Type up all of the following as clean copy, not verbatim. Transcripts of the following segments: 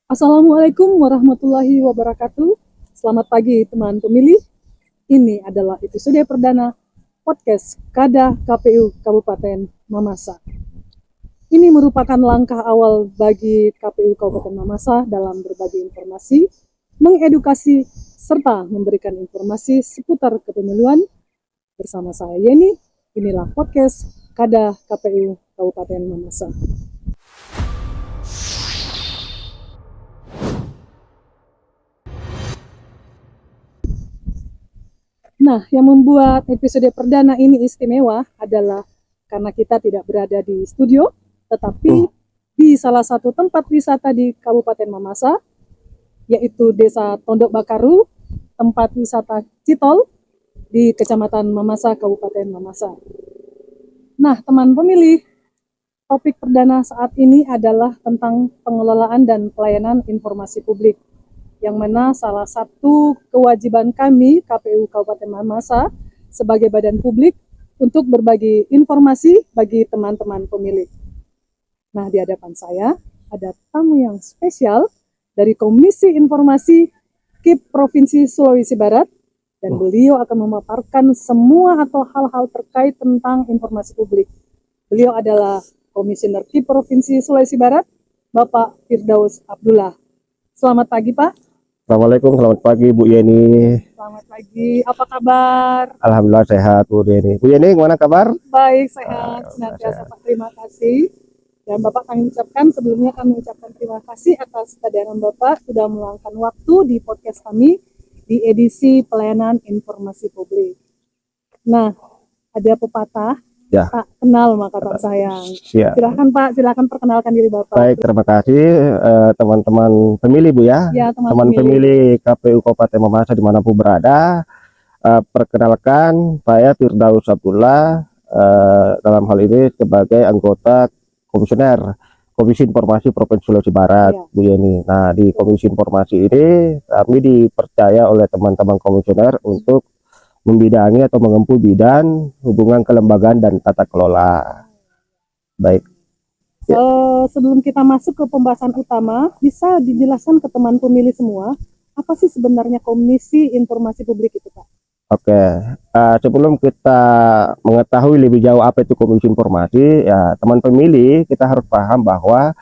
Assalamualaikum warahmatullahi wabarakatuh. Selamat pagi teman pemilih. Ini adalah episode perdana podcast Kada KPU Kabupaten Mamasa. Ini merupakan langkah awal bagi KPU Kabupaten Mamasa dalam berbagi informasi, mengedukasi, serta memberikan informasi seputar kepemiluan. Bersama saya Yeni, inilah podcast Kada KPU Kabupaten Mamasa. Nah, yang membuat episode perdana ini istimewa adalah karena kita tidak berada di studio, tetapi di salah satu tempat wisata di Kabupaten Mamasa, yaitu Desa Tondok Bakaru, tempat wisata Citol di Kecamatan Mamasa, Kabupaten Mamasa. Nah, teman pemilih, topik perdana saat ini adalah tentang pengelolaan dan pelayanan informasi publik, yang mana salah satu kewajiban kami KPU Kabupaten Mamasa sebagai badan publik untuk berbagi informasi bagi teman-teman pemilih. Nah, di hadapan saya ada tamu yang spesial dari Komisi Informasi KIP Provinsi Sulawesi Barat, dan beliau akan memaparkan semua atau hal-hal terkait tentang informasi publik. Beliau adalah Komisioner KIP Provinsi Sulawesi Barat, Bapak Firdaus Abdullah. Selamat pagi, Pak. Assalamualaikum, selamat pagi Bu Yeni. Selamat pagi, apa kabar? Alhamdulillah sehat Bu Yeni. Bu Yeni, gimana kabar? Baik, sehat, senantiasa Pak. Terima kasih. Dan Bapak sebelumnya kami ucapkan terima kasih atas kehadiran Bapak sudah meluangkan waktu di podcast kami di edisi pelayanan informasi publik. Nah, ada pepatah, Ya. tak kenal maka tak sayang. Siap. Silahkan Pak, silahkan perkenalkan diri Bapak. Baik, terima kasih teman-teman pemilih Bu ya. Ya, teman pemilih KPU Kabupaten Mamasa dimanapun berada. Perkenalkan, saya Firdaus Abdullah, dalam hal ini sebagai anggota komisioner Komisi Informasi Provinsi Sulawesi Barat, ya. Bu Yeni. Nah, di Komisi Informasi ini kami dipercaya oleh teman-teman komisioner untuk membidangi atau mengempu bidang hubungan kelembagaan dan tata kelola. Baik. Ya. Sebelum kita masuk ke pembahasan utama, bisa dijelaskan ke teman pemilih semua, apa sih sebenarnya Komisi Informasi Publik itu, Pak? Oke, sebelum kita mengetahui lebih jauh apa itu Komisi Informasi, ya teman pemilih kita harus paham bahwa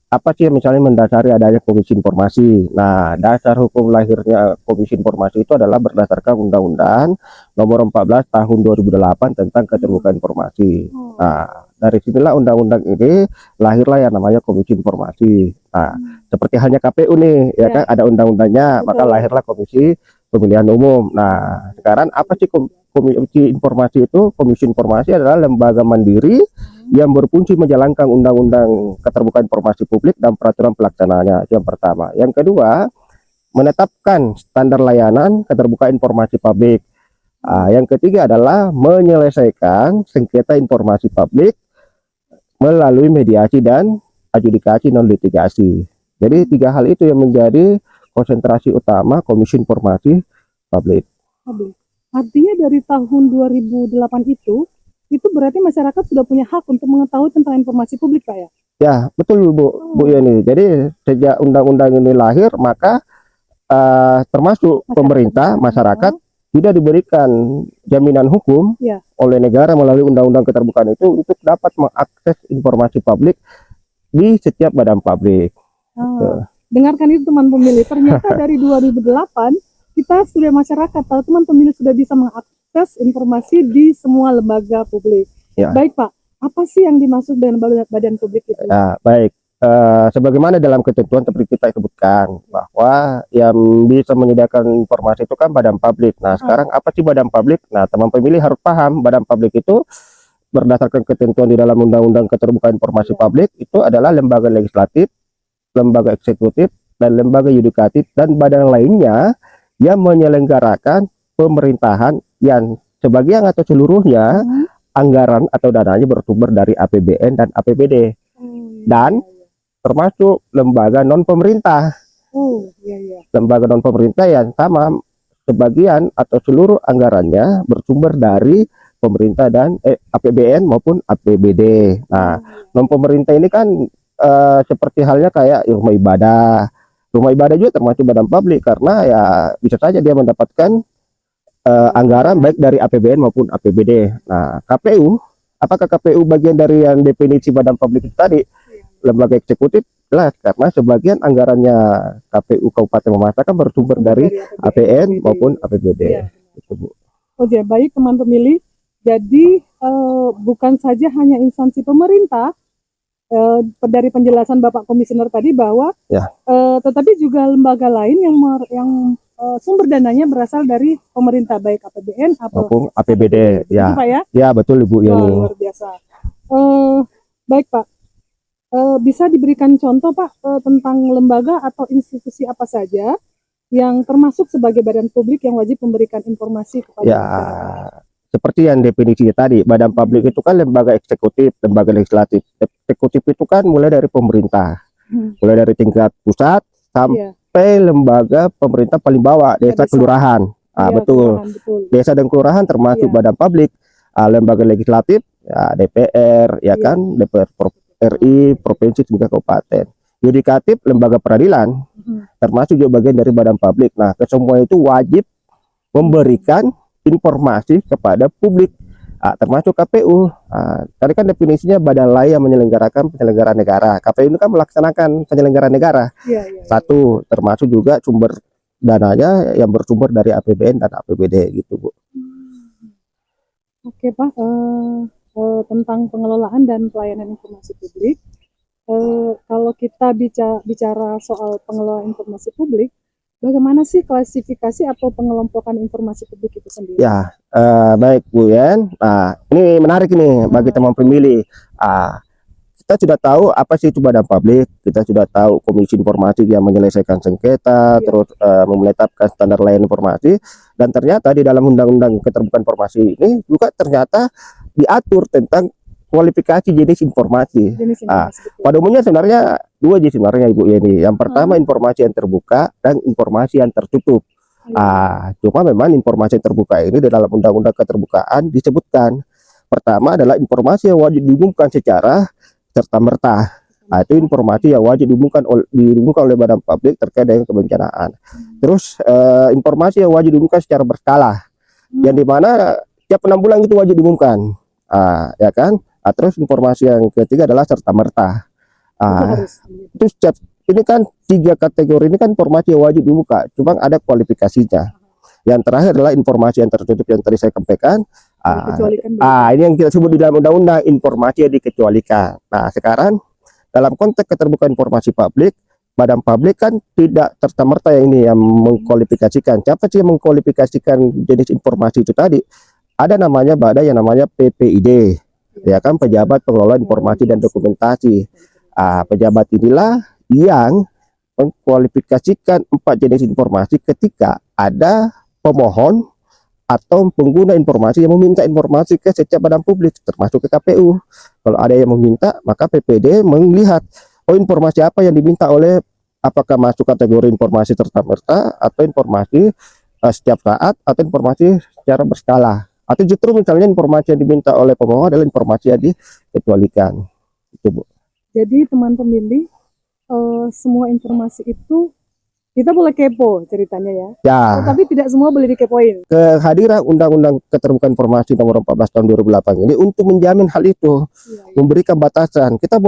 apa sih misalnya mendasari adanya Komisi Informasi. Nah, dasar hukum lahirnya Komisi Informasi itu adalah berdasarkan Undang-Undang Nomor 14 Tahun 2008 tentang Keterbukaan Informasi. Nah, dari sinilah undang-undang ini lahirlah yang namanya Komisi Informasi. Nah, seperti halnya KPU nih, ya kan ada undang-undangnya, maka lahirlah Komisi Pemilihan Umum. Nah, sekarang apa sih Komisi Informasi itu? Komisi Informasi adalah lembaga mandiri yang berfungsi menjalankan Undang-Undang Keterbukaan Informasi Publik dan peraturan pelaksanaannya. Yang pertama. Yang kedua, menetapkan standar layanan keterbukaan informasi publik. Yang ketiga adalah menyelesaikan sengketa informasi publik melalui mediasi dan adjudikasi non litigasi. Jadi tiga hal itu yang menjadi konsentrasi utama Komisi Informasi Publik. Artinya dari tahun 2008 itu berarti masyarakat sudah punya hak untuk mengetahui tentang informasi publik, Pak, ya? Ya, betul Bu Yeni. Jadi sejak undang-undang ini lahir, maka termasuk pemerintah, masyarakat tidak diberikan jaminan hukum oleh negara melalui undang-undang keterbukaan itu untuk dapat mengakses informasi publik di setiap badan publik. Dengarkan itu teman pemilih, ternyata dari 2008 kita sudah masyarakat, atau teman pemilih sudah bisa mengakses informasi di semua lembaga publik. Ya. Baik Pak, apa sih yang dimaksud dengan badan publik itu? Ya, baik. Sebagaimana dalam ketentuan seperti kita sebutkan bahwa yang bisa menyediakan informasi itu kan badan publik. Nah, sekarang apa sih badan publik? Nah, teman pemilih harus paham badan publik itu berdasarkan ketentuan di dalam Undang-Undang Keterbukaan Informasi Publik itu adalah lembaga legislatif, lembaga eksekutif, dan lembaga yudikatif dan badan lainnya yang menyelenggarakan pemerintahan yang sebagian atau seluruhnya anggaran atau dananya bersumber dari APBN dan APBD dan termasuk lembaga non pemerintah. Lembaga non pemerintah yang sama sebagian atau seluruh anggarannya bersumber dari pemerintah dan APBN maupun APBD. Nah, non pemerintah ini kan seperti halnya kayak rumah ibadah, Rumah ibadah juga termasuk badan publik karena ya bisa saja dia mendapatkan anggaran baik dari APBN maupun APBD. Nah, KPU, apakah KPU bagian dari yang definisi badan publik itu tadi? Lembaga eksekutif jelas karena sebagian anggarannya KPU Kabupaten Mamasa kan bersumber dari APN maupun APBD. Iya. Itu, Bu. Oke, baik teman pemilih. Jadi bukan saja hanya instansi pemerintah, dari penjelasan Bapak Komisioner tadi bahwa Ya. tetapi juga lembaga lain yang sumber dananya berasal dari pemerintah baik APBN Maupun APBD. Ya. Ya. Pak ya? Ya, betul Ibu Wah, Yani. luar biasa. Baik Pak, bisa diberikan contoh Pak tentang lembaga atau institusi apa saja yang termasuk sebagai badan publik yang wajib memberikan informasi kepada Ya, masyarakat? seperti yang definisinya tadi, badan publik itu kan lembaga eksekutif, lembaga legislatif. Eksekutif itu kan mulai dari pemerintah, mulai dari tingkat pusat sampai lembaga pemerintah paling bawah, desa, kelurahan. Iya, Betul. kelurahan, betul. Desa dan kelurahan termasuk badan publik. Lembaga legislatif, ya DPR, ya kan, DPR RI, provinsi juga kabupaten. Yudikatif, lembaga peradilan, termasuk juga bagian dari badan publik. Nah, kesemua itu wajib memberikan informasi kepada publik, termasuk KPU. Tadi kan definisinya badan lain yang menyelenggarakan penyelenggaraan negara. KPU ini kan melaksanakan penyelenggaraan negara. Satu, termasuk juga sumber dananya yang bersumber dari APBN dan APBD gitu, Bu. Oke Pak, tentang pengelolaan dan pelayanan informasi publik, kalau kita bicara soal pengelolaan informasi publik, bagaimana sih klasifikasi atau pengelompokan informasi publik itu sendiri? Ya, baik Bu Yen. Nah, ini menarik ini bagi teman pemilih. Kita sudah tahu apa sih itu badan publik, kita sudah tahu Komisi Informasi yang menyelesaikan sengketa, terus menetapkan standar layanan informasi, dan ternyata di dalam Undang-Undang Keterbukaan Informasi ini juga ternyata diatur tentang kualifikasi jenis informasi. Pada umumnya sebenarnya dua jenis sebenarnya Ibu Yeni. Yang pertama informasi yang terbuka dan informasi yang tertutup. Cuma memang informasi yang terbuka ini di dalam Undang-Undang Keterbukaan disebutkan pertama adalah informasi yang wajib diumumkan secara serta-merta. Itu informasi yang wajib diumumkan oleh badan publik terkait dengan kebencanaan. Terus informasi yang wajib diumumkan secara berkala, yang dimana setiap 6 bulan itu wajib diumumkan, ya kan? Terus informasi yang ketiga adalah serta-merta. Terus ini kan 3 kategori ini kan informasi yang wajib dibuka, cuma ada kualifikasinya. Yang terakhir adalah informasi yang tertutup yang tadi saya sampaikan. Ini yang kita sebut di dalam undang-undang informasi yang dikecualikan. Nah, sekarang dalam konteks keterbukaan informasi publik, badan publik kan tidak serta-merta yang ini yang mengkualifikasikan. Siapa sih yang mengkualifikasikan jenis informasi itu tadi? Ada namanya badan yang namanya PPID, ya kan, pejabat pengelola informasi dan dokumentasi. Pejabat inilah yang mengkualifikasikan 4 jenis informasi ketika ada pemohon atau pengguna informasi yang meminta informasi ke setiap badan publik, termasuk ke KPU. Kalau ada yang meminta, maka PPD melihat, informasi apa yang diminta oleh, apakah masuk kategori informasi serta-merta atau informasi setiap saat atau informasi secara berskala, atau justru misalnya informasi yang diminta oleh pemohon adalah informasi yang dikecualikan. Itu, Bu. Jadi teman pemilih, semua informasi itu kita boleh kepo ceritanya ya. Tapi tidak semua boleh dikepoin. Kehadiran Undang-Undang Keterbukaan Informasi Nomor 14 Tahun 2008 ini untuk menjamin hal itu, memberikan batasan. Kita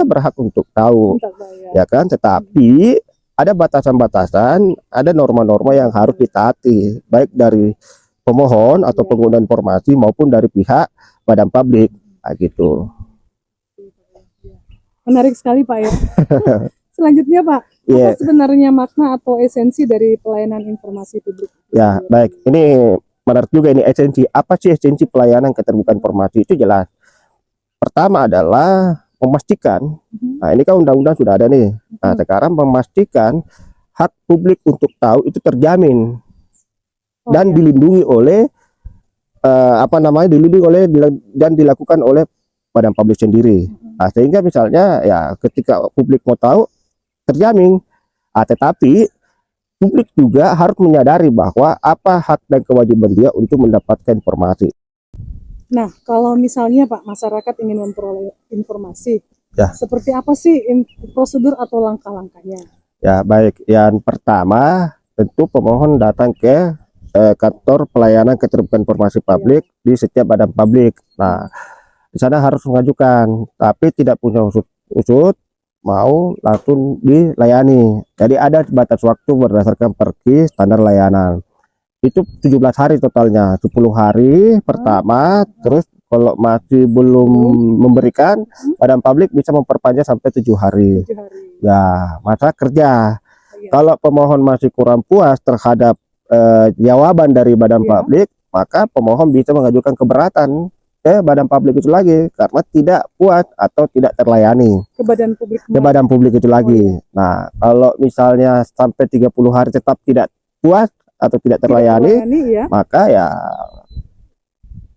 berhak untuk tahu, ya kan? Tetapi ada batasan-batasan, ada norma-norma yang harus ditaati, baik dari pemohon atau pengguna informasi maupun dari pihak badan publik, gitu. Menarik sekali Pak ya. Selanjutnya Pak, apa sebenarnya makna atau esensi dari pelayanan informasi publik? Ya, baik. Ini menarik juga ini esensi. Apa sih esensi pelayanan keterbukaan informasi? Itu jelas. Pertama adalah memastikan, ini kan undang-undang sudah ada nih. Nah, sekarang memastikan hak publik untuk tahu itu terjamin dan dilindungi oleh dilindungi oleh dan dilakukan oleh badan publik sendiri. Sehingga misalnya ya ketika publik mau tahu terjamin, tetapi publik juga harus menyadari bahwa apa hak dan kewajiban dia untuk mendapatkan informasi. Nah, kalau misalnya Pak, masyarakat ingin memperoleh informasi, seperti apa sih prosedur atau langkah-langkahnya? Ya, baik. Yang pertama, tentu pemohon datang ke kantor pelayanan keterbukaan informasi publik di setiap badan publik. Nah, di sana harus mengajukan, tapi tidak punya usut mau langsung dilayani. Jadi ada batas waktu berdasarkan perki standar layanan. Itu 17 hari totalnya, 10 hari pertama, terus kalau masih belum memberikan, badan publik bisa memperpanjang sampai 7 hari. 7 hari. Ya, masa kerja. Iya. Kalau pemohon masih kurang puas terhadap jawaban dari badan Iya. publik, maka pemohon bisa mengajukan keberatan ke badan publik itu lagi karena tidak puas atau tidak terlayani Ke badan publik. ke badan publik itu lagi. Nah, kalau misalnya sampai 30 hari tetap tidak puas atau tidak terlayani, ya. maka ya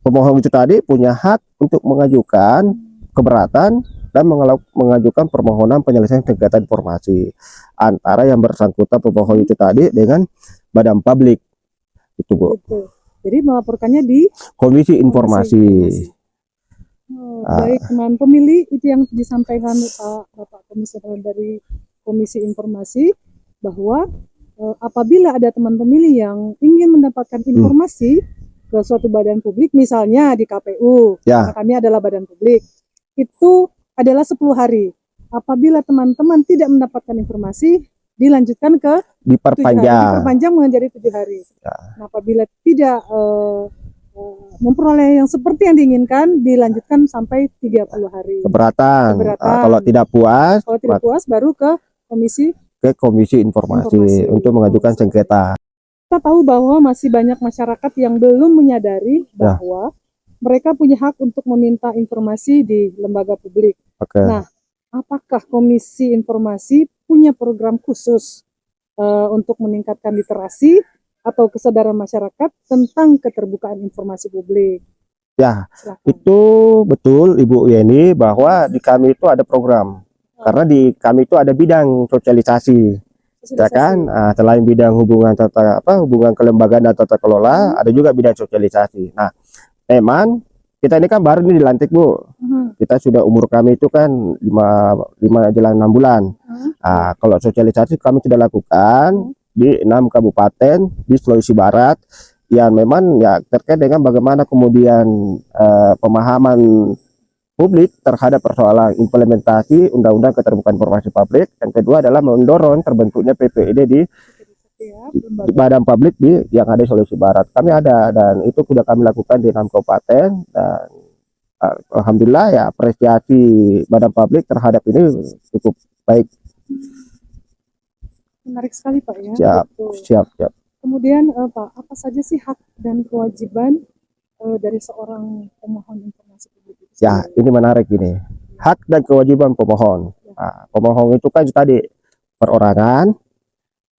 pemohon itu tadi punya hak untuk mengajukan keberatan dan mengajukan permohonan penyelesaian sengketa informasi antara yang bersangkutan pemohon itu tadi dengan badan publik itu, Bu. Gitu. Jadi melaporkannya di Komisi Informasi. Baik teman pemilih, itu yang disampaikan Bapak Komisioner dari Komisi Informasi, bahwa apabila ada teman pemilih yang ingin mendapatkan informasi ke suatu badan publik, misalnya di KPU, Ya. karena kami adalah badan publik, itu adalah 10 hari. Apabila teman-teman tidak mendapatkan informasi, dilanjutkan ke 7 hari, diperpanjang menjadi 7 hari. Ya. Nah, apabila tidak memperoleh yang seperti yang diinginkan, dilanjutkan sampai 30 hari. Keberatan. Kalau tidak puas, baru ke Komisi Informasi untuk mengajukan sengketa. Kita tahu bahwa masih banyak masyarakat yang belum menyadari bahwa mereka punya hak untuk meminta informasi di lembaga publik. Nah, apakah Komisi Informasi punya program khusus untuk meningkatkan literasi atau kesadaran masyarakat tentang keterbukaan informasi publik? Ya, itu betul Ibu Yeni, bahwa di kami itu ada program. Karena di kami itu ada bidang sosialisasi. Ya kan, selain bidang hubungan kelembagaan dan tata kelola, ada juga bidang sosialisasi. Nah, memang kita ini kan baru ini dilantik, Bu. Kita sudah, umur kami itu kan 5 jalan 6 bulan. Kalau sosialisasi kami sudah lakukan di 6 kabupaten di Sulawesi Barat, yang memang ya terkait dengan bagaimana kemudian pemahaman publik terhadap persoalan implementasi Undang-Undang Keterbukaan Informasi Publik. Yang kedua adalah mendorong terbentuknya PPID di badan publik yang ada di Sulawesi Barat. Kami ada, dan itu sudah kami lakukan di 6 kabupaten, dan alhamdulillah ya apresiasi badan publik terhadap ini cukup baik. Menarik sekali, Pak, ya. Siap. Kemudian Pak, apa saja sih hak dan kewajiban dari seorang pemohon informasi publik itu? Ya, ini menarik ini. Hak dan kewajiban pemohon. Pemohon itu kan tadi perorangan,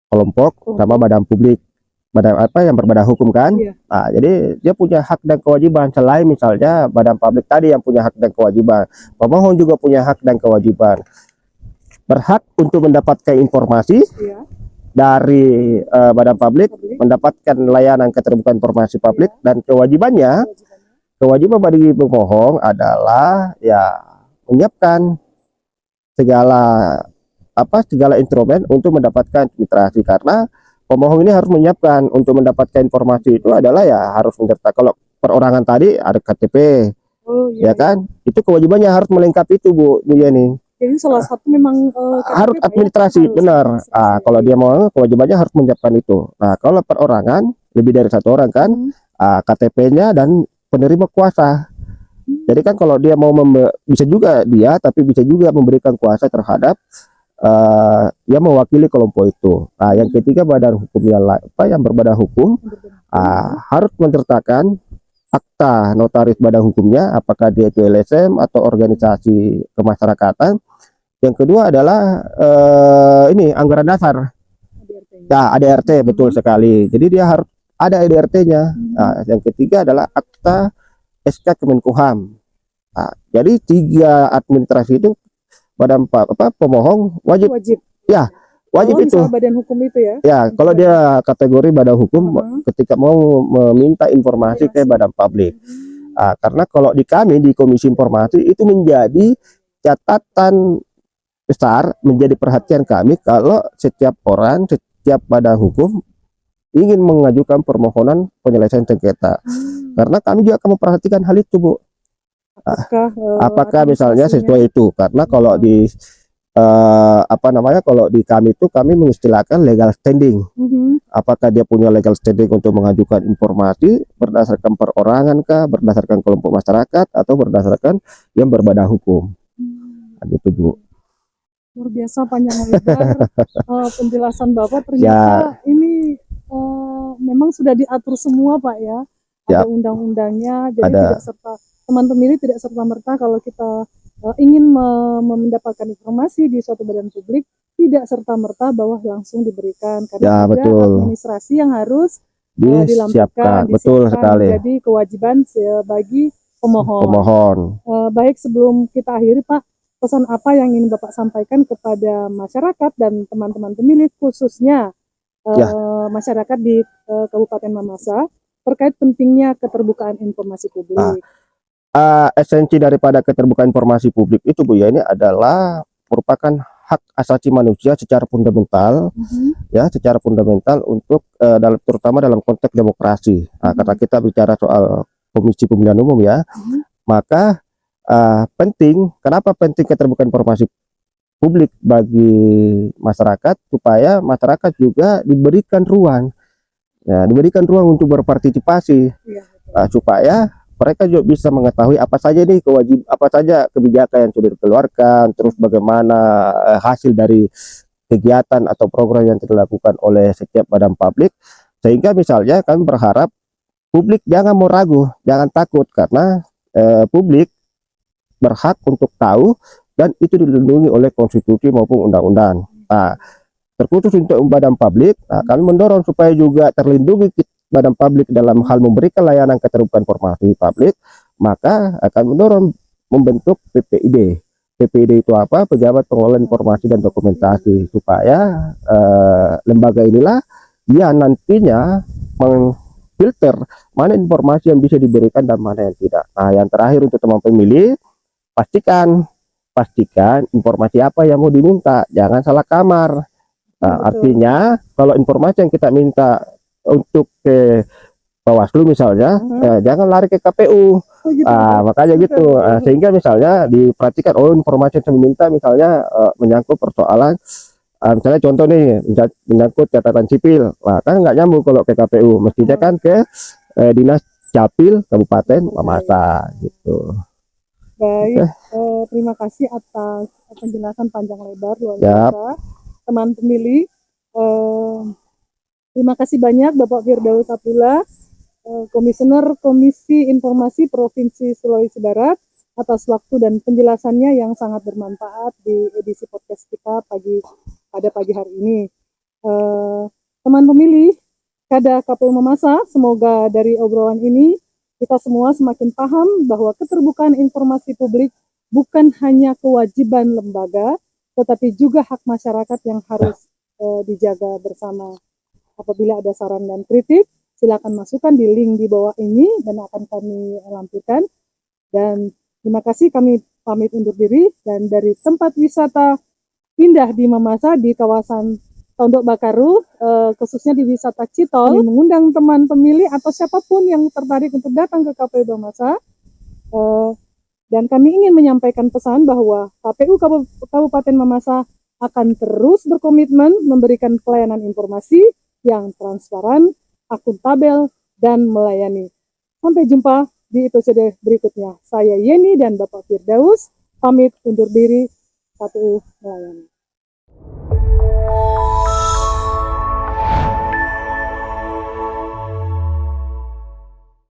kelompok, sama badan publik, badan yang berbadan hukum kan. Jadi dia punya hak dan kewajiban. Selain misalnya badan publik tadi yang punya hak dan kewajiban, pemohon juga punya hak dan kewajiban. Berhak untuk mendapatkan informasi dari badan publik, mendapatkan layanan keterbukaan informasi publik, dan kewajiban bagi pemohon adalah ya menyiapkan segala instrumen untuk mendapatkan literasi, karena pemohon ini harus menyiapkan untuk mendapatkan informasi itu adalah ya harus menyertakan. Kalau perorangan tadi ada KTP, ya kan, itu kewajibannya harus melengkapi itu, Bu Yeni. Jadi salah satu memang harus administrasi, benar. Kalau dia mau, kewajibannya harus menyiapkan itu. Nah, kalau perorangan lebih dari 1 orang kan, KTP-nya dan penerima kuasa. Jadi kan kalau dia mau bisa juga dia, tapi bisa juga memberikan kuasa terhadap yang mewakili kelompok itu. Nah, yang ketiga badan hukum yang berbadan hukum harus menyertakan akta notaris badan hukumnya, apakah dia itu LSM atau organisasi kemasyarakatan. Yang kedua adalah ini anggaran dasar. Ya, ADRT, betul sekali. Jadi dia harus ada ADRT-nya. Nah, yang ketiga adalah akta SK Kemenkumham. Nah, jadi 3 administrasi itu badan pemohon wajib. Ya, wajib itu. Badan hukum itu ya. Ya, kalau dia kategori badan hukum ketika mau meminta informasi ke badan publik. Karena kalau di kami di Komisi Informasi itu menjadi catatan besar menjadi perhatian kami kalau setiap orang, setiap badan hukum ingin mengajukan permohonan penyelesaian sengketa. Karena kami juga akan memperhatikan hal itu, Bu. Apakah misalnya sesuai itu? Karena kalau di kalau di kami itu kami mengistilahkan legal standing. Apakah dia punya legal standing untuk mengajukan informasi berdasarkan perorangan kah, berdasarkan kelompok masyarakat, atau berdasarkan yang berbadan hukum? Gitu, Bu. Luar biasa panjang lebar penjelasan Bapak. Ternyata ini memang sudah diatur semua, Pak, ya. Ada undang-undangnya, jadi tidak serta teman pemilih tidak serta-merta kalau kita ingin mendapatkan informasi di suatu badan publik tidak serta-merta bahwa langsung diberikan, karena ada administrasi yang harus dilampirkan, betul sekali. Jadi kewajiban bagi pemohon. Baik, sebelum kita akhiri, Pak, pesan apa yang ingin Bapak sampaikan kepada masyarakat dan teman-teman pemilih, khususnya masyarakat di Kabupaten Mamasa terkait pentingnya keterbukaan informasi publik? Esensi daripada keterbukaan informasi publik itu, Bu, ya, ini adalah merupakan hak asasi manusia secara fundamental, ya, secara fundamental untuk terutama dalam konteks demokrasi. Karena kita bicara soal Komisi Pemilihan Umum, ya, maka penting. Kenapa penting keterbukaan informasi publik bagi masyarakat? Supaya masyarakat juga diberikan ruang, ya, diberikan ruang untuk berpartisipasi, supaya mereka juga bisa mengetahui apa saja nih apa saja kebijakan yang sudah dikeluarkan, terus bagaimana hasil dari kegiatan atau program yang dilakukan oleh setiap badan publik. Sehingga misalnya kami berharap publik jangan mau ragu, jangan takut, karena publik berhak untuk tahu dan itu dilindungi oleh konstitusi maupun undang-undang. Terkhusus untuk badan publik, kami mendorong supaya juga terlindungi badan publik dalam hal memberikan layanan keterbukaan informasi publik. Maka akan mendorong membentuk PPID. PPID itu apa? Pejabat Pengelola Informasi dan Dokumentasi, supaya lembaga inilah yang nantinya filter mana informasi yang bisa diberikan dan mana yang tidak. Yang terakhir untuk teman pemilih, pastikan informasi apa yang mau diminta, jangan salah kamar. Artinya kalau informasi yang kita minta untuk ke Bawaslu misalnya, jangan lari ke KPU. Makanya gitu. Sehingga misalnya diperhatikan, informasi yang saya minta misalnya menyangkut persoalan, misalnya contoh nih, menyangkut catatan sipil, kan nggak nyambung kalau ke KPU, mestinya kan ke Dinas Capil Kabupaten Mamasa, gitu. Baik, terima kasih atas penjelasan panjang lebar luar biasa, teman pemilih. Terima kasih banyak Bapak Firdaus Abdullah, Komisioner Komisi Informasi Provinsi Sulawesi Barat, atas waktu dan penjelasannya yang sangat bermanfaat di edisi podcast kita pada pagi hari ini. Teman pemilih Kada KPU Mamasa, semoga dari obrolan ini kita semua semakin paham bahwa keterbukaan informasi publik bukan hanya kewajiban lembaga, tetapi juga hak masyarakat yang harus dijaga bersama. Apabila ada saran dan kritik, silakan masukkan di link di bawah ini dan akan kami lampirkan. Dan terima kasih, kami pamit undur diri, dan dari tempat wisata indah di Mamasa di kawasan Tondok Bakaru, khususnya di wisata Citol, kami mengundang teman pemilih atau siapapun yang tertarik untuk datang ke KPU Mamasa, dan kami ingin menyampaikan pesan bahwa KPU Kabupaten Mamasa akan terus berkomitmen memberikan pelayanan informasi yang transparan, akuntabel, dan melayani. Sampai jumpa di episode berikutnya. Saya Yeni dan Bapak Firdaus pamit undur diri. KPU melayani.